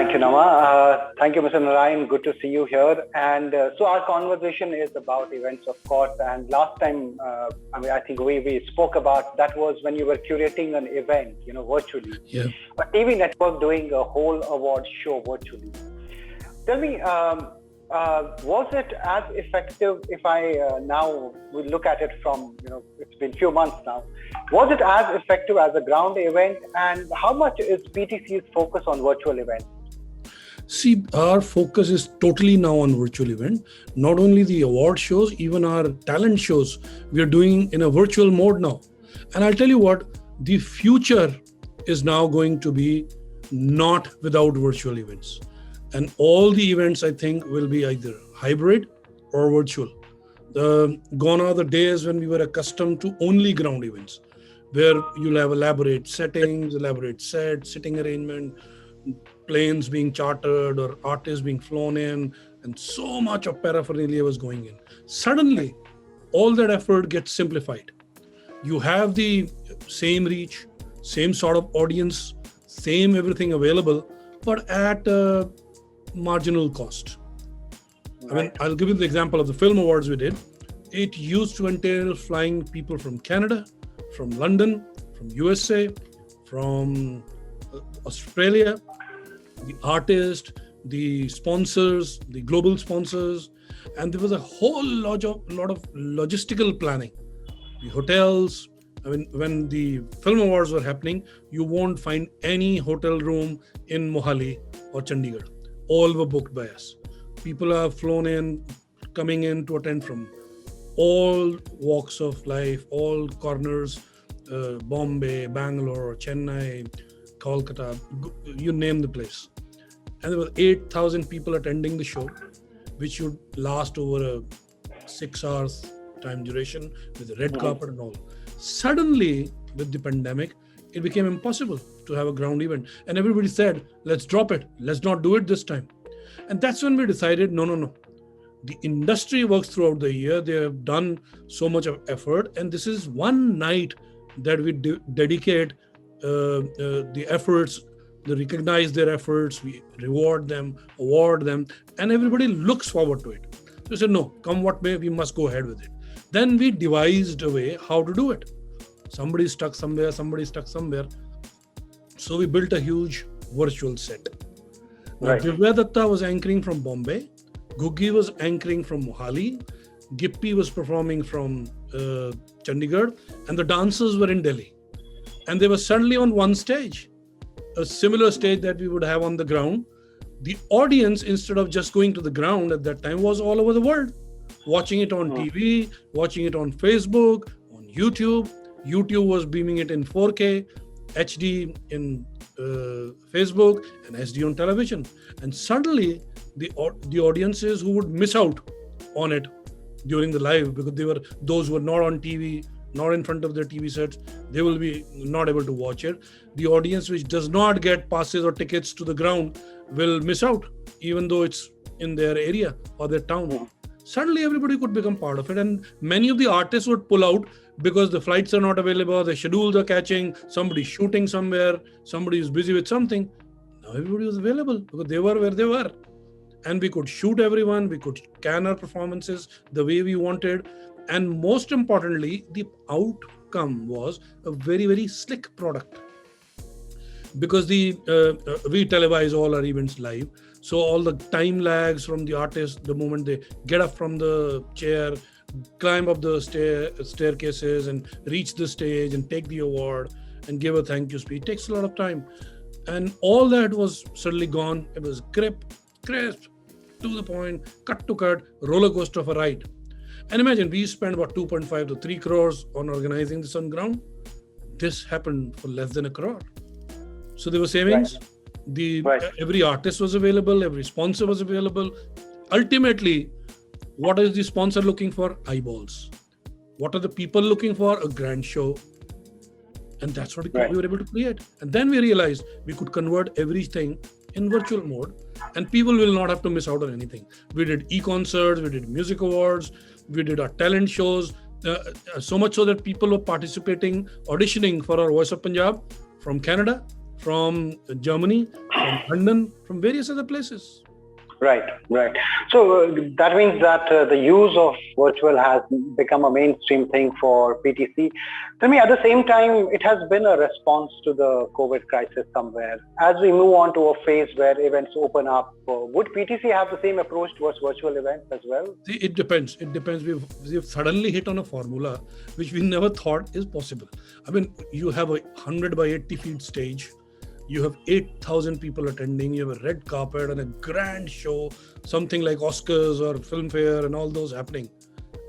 Thank you, Nama. Thank you, Mr. Narayan. Good to see you here. And so our conversation is about events, of course. And last time, I think we spoke about that was when you were curating an event, virtually. Yeah. A TV network doing a whole award show virtually. Tell me, was it as effective? If I now we look at it from, it's been a few months now. Was it as effective as a ground event? And how much is PTC's focus on virtual events? See, our focus is totally now on virtual event. Not only the award shows, even our talent shows, we are doing in a virtual mode now. And I'll tell you what, the future is now going to be not without virtual events. And all the events, I think, will be either hybrid or virtual. Gone are the days when we were accustomed to only ground events, where you'll have elaborate settings, elaborate sets, sitting arrangement, planes being chartered or artists being flown in, and so much of paraphernalia was going in. Suddenly, all that effort gets simplified. You have the same reach, same sort of audience, same everything available, but at a marginal cost. Right. I'll give you the example of the film awards we did. It used to entail flying people from Canada, from London, from USA, from Australia, the artist, the sponsors, the global sponsors, and there was a whole lot of logistical planning. The hotels. When the film awards were happening, you won't find any hotel room in Mohali or Chandigarh. All were booked by us. People are flown in, coming in to attend from all walks of life, all corners, Bombay, Bangalore, Chennai, Kolkata, you name the place. And there were 8,000 people attending the show, which would last over a 6 hours time duration with a red carpet and all. Suddenly, with the pandemic, it became impossible to have a ground event. And everybody said, let's drop it. Let's not do it this time. And that's when we decided, no. The industry works throughout the year. They have done so much of effort. And this is one night that we dedicate the efforts, they recognize their efforts, we reward them, award them, and everybody looks forward to it. So we said, no, come what may, we must go ahead with it. Then we devised a way how to do it. Somebody stuck somewhere. So we built a huge virtual set. Now, Right. Divya Datta was anchoring from Bombay, Guggi was anchoring from Mohali, Gippy was performing from Chandigarh, and the dancers were in Delhi. And they were suddenly on one stage, a similar stage that we would have on the ground. The audience, instead of just going to the ground at that time, was all over the world, watching it on TV, watching it on Facebook, on YouTube. YouTube was beaming it in 4K, HD in Facebook, and SD on television. And suddenly, the audiences who would miss out on it during the live, because they were those who were not on TV, not in front of their TV sets, they will be not able to watch it. The audience which does not get passes or tickets to the ground will miss out, even though it's in their area or their town. Suddenly everybody could become part of it, and many of the artists would pull out because the flights are not available, the schedules are catching, somebody's shooting somewhere, somebody is busy with something. Now everybody was available because they were where they were. And we could shoot everyone, we could can our performances the way we wanted. And most importantly, the outcome was a very, very slick product. Because we televise all our events live. So all the time lags from the artists, the moment they get up from the chair, climb up the staircases and reach the stage and take the award and give a thank you speech, takes a lot of time. And all that was suddenly gone. It was crisp, to the point, cut to cut, roller coaster of a ride. And imagine, we spent about 2.5 to 3 crores on organizing this on ground. This happened for less than 1 crore. So there were savings. Right. Every artist was available, every sponsor was available. Ultimately, what is the sponsor looking for? Eyeballs. What are the people looking for? A grand show. And that's what we were able to create. And then we realized we could convert everything in virtual mode, and people will not have to miss out on anything. We did e-concerts, we did music awards, we did our talent shows, so much so that people were participating, auditioning for our Voice of Punjab from Canada, from Germany, from London, from various other places. Right. So that means that the use of virtual has become a mainstream thing for PTC. Tell me, at the same time, it has been a response to the COVID crisis somewhere. As we move on to a phase where events open up, would PTC have the same approach towards virtual events as well? See, it depends. We've suddenly hit on a formula which we never thought is possible. I mean, you have a 100 by 80 feet stage. You have 8,000 people attending, you have a red carpet and a grand show, something like Oscars or Filmfare and all those happening.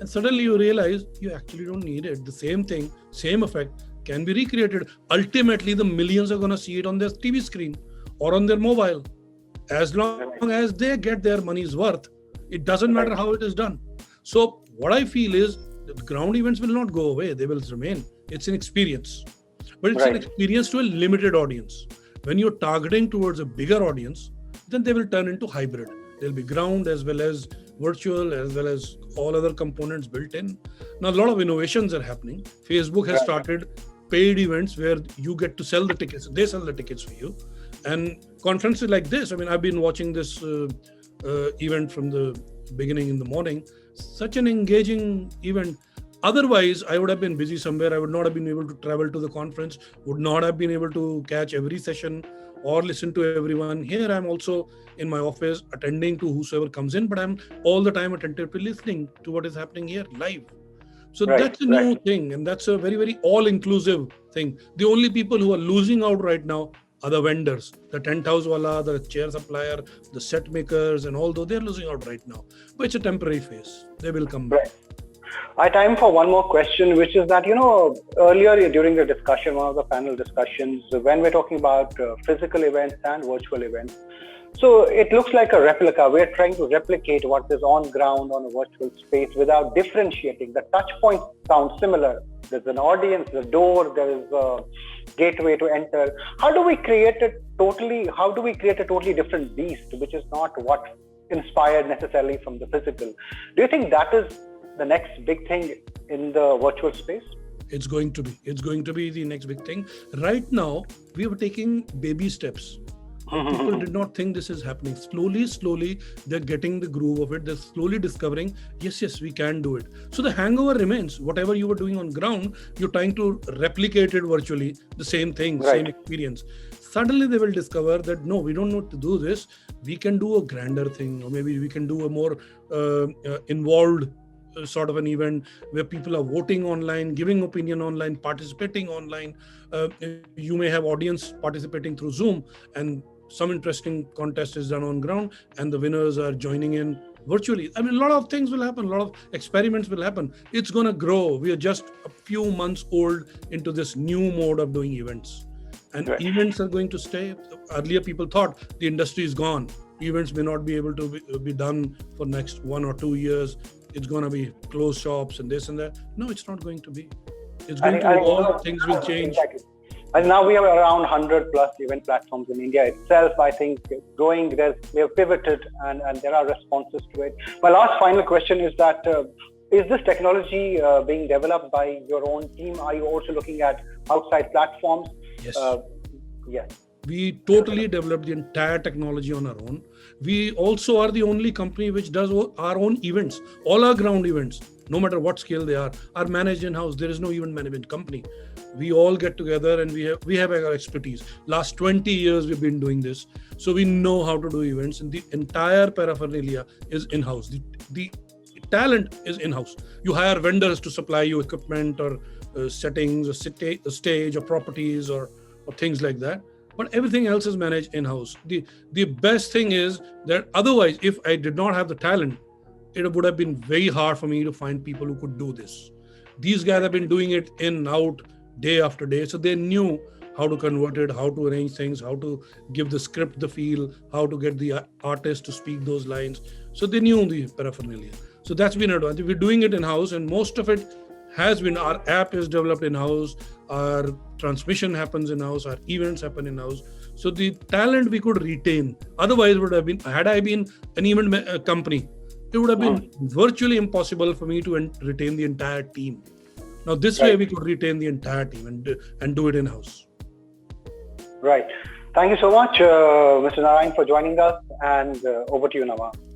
And suddenly you realize you actually don't need it. The same thing, same effect can be recreated. Ultimately, the millions are going to see it on their TV screen or on their mobile. As long as they get their money's worth, it doesn't matter how it is done. So what I feel is that the ground events will not go away. They will remain. It's an experience. But it's an experience to a limited audience. When you're targeting towards a bigger audience, then they will turn into hybrid. They'll be ground as well as virtual, as well as all other components built in. Now, a lot of innovations are happening. Facebook has started paid events where you get to sell the tickets. They sell the tickets for you. And conferences like this, I mean, I've been watching this event from the beginning in the morning. Such an engaging event. Otherwise, I would have been busy somewhere. I would not have been able to travel to the conference, would not have been able to catch every session or listen to everyone. Here, I'm also in my office attending to whosoever comes in, but I'm all the time attentively listening to what is happening here live. So that's a new thing. And that's a very, very all-inclusive thing. The only people who are losing out right now are the vendors, the tent house wala, the chair supplier, the set makers, and all those. They're losing out right now. But it's a temporary phase. They will come back. I have time for one more question, which is that, earlier during the discussion, one of the panel discussions, when we're talking about physical events and virtual events, so it looks like a replica. We're trying to replicate what is on ground on a virtual space without differentiating. The touch points sound similar. There's an audience, the door, there is a gateway to enter. How do we create a totally different beast, which is not what inspired necessarily from the physical? Do you think that is the next big thing in the virtual space? It's going to be the next big thing. Right now, we are taking baby steps. People did not think this is happening. Slowly, they're getting the groove of it. They're slowly discovering, yes, we can do it. So the hangover remains. Whatever you were doing on ground, you're trying to replicate it virtually, the same thing, same experience. Suddenly they will discover that, no, we don't need to do this. We can do a grander thing, or maybe we can do a more involved sort of an event where people are voting online, giving opinion online, participating online. You may have audience participating through Zoom, and some interesting contest is done on ground, and the winners are joining in virtually. I mean, a lot of things will happen, a lot of experiments will happen. It's going to grow. We are just a few months old into this new mode of doing events. And events are going to stay. Earlier, people thought the industry is gone. Events may not be able to be done for next 1 or 2 years. It's going to be closed shops and this and that. No, it's not going to be. It's going to evolve. Things will change. Exactly. And now we have around 100 plus event platforms in India itself. I think it's growing. We have pivoted and there are responses to it. My last final question is that, is this technology being developed by your own team? Are you also looking at outside platforms? Yes. Yes. We totally developed the entire technology on our own. We also are the only company which does our own events. All our ground events, no matter what scale they are managed in-house. There is no event management company. We all get together and we have our expertise. Last 20 years we've been doing this. So we know how to do events, and the entire paraphernalia is in-house. The talent is in-house. You hire vendors to supply you equipment or settings or stage or properties or things like that. But everything else is managed in-house. The best thing is that otherwise, if I did not have the talent, it would have been very hard for me to find people who could do this. These guys have been doing it in and out, day after day. So they knew how to convert it, how to arrange things, how to give the script the feel, how to get the artist to speak those lines. So they knew the paraphernalia. So that's been an advantage. We're doing it in-house, and most of it has been, our app is developed in-house, our transmission happens in-house, our events happen in-house. So the talent we could retain. Otherwise, would have been, had I been an event company, it would have been virtually impossible for me to retain the entire team. Now this way we could retain the entire team and do it in-house. Right. Thank you so much, Mr. Narayan, for joining us. And over to you, Nawaz.